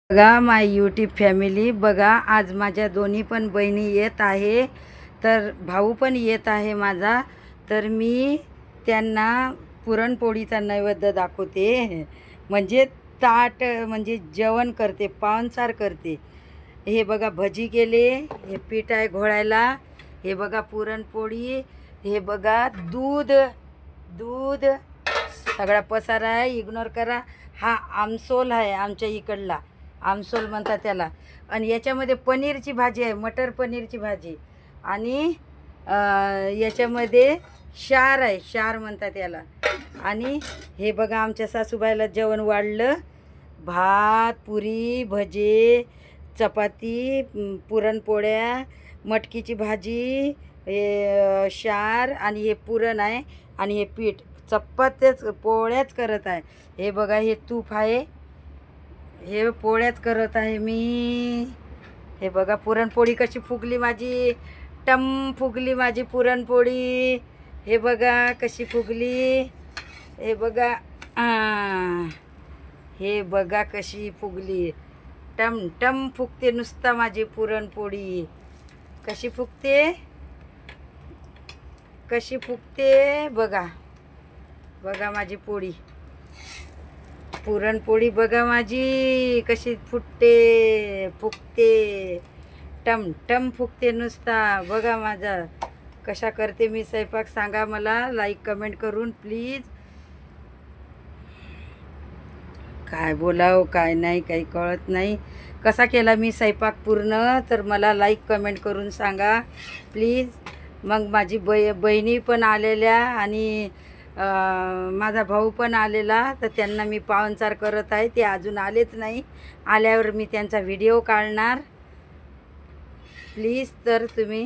बघा माय YouTube family, बघा आज माझ्या दोन्ही पण बहिणी येत आहे, तर भाऊ पण येत आहे माझा. तर मी त्यांना पुरणपोळीचा नैवेद्य दाखवते, म्हणजे ताट म्हणजे जेवण करते, पाहुणचार करते. हे बघा भजी केले, हे पीठ आहे घोळायला, हे बघा पुरणपोळी, हे बघा दूध दूध सगळा पसारा आहे, इग्नोर करा. हा आमसोल आहे, आमच्या इकडला आमसोल म्हणतात त्याला. आणि याच्यामध्ये पनीरची भाजी आहे, मटर पनीरची भाजी. आणि याच्यामध्ये शार आहे, शार म्हणतात याला. आणि हे बघा आमच्या सासूबाईला जेवण वाढलं, भात, पुरी, भजे, चपाती, पुरणपोळ्या, मटकीची भाजी, हे शार आणि हे पुरण आहे. आणि हे पीठ चपात्याच पोळ्याच करत आहे. हे बघा हे तूप आहे, हे पोळ्याच करत आहे मी. हे बघा पुरणपोळी कशी फुगली माझी, टम फुगली माझी पुरणपोळी. हे बघा कशी फुगली, हे बघा हे बघा कशी फुगली, टम टम फुगते नुसता माझी पुरणपोळी. कशी फुगते, कशी फुगते बघा. बघा माझी पोळी, पुरणपोळी बघा माझी कशी फुटते, फुगते, टम टम फुगते नुसता. बघा माझा कशा करते मी स्वयंपाक, सांगा मला लाईक कमेंट करून प्लीज. काय बोलावं काय नाही काही कळत नाही. कसा केला मी स्वयंपाक पूर्ण, तर मला लाईक कमेंट करून सांगा प्लीज. मग माझी बहिणी पण आलेल्या आणि माझा भाऊ पण आलेला, तर त्यांना मी पाहुणचार करत आहे. ते अजून आलेच नाही, आल्यावर मी त्यांचा व्हिडिओ काढणार प्लीज. तर तुम्ही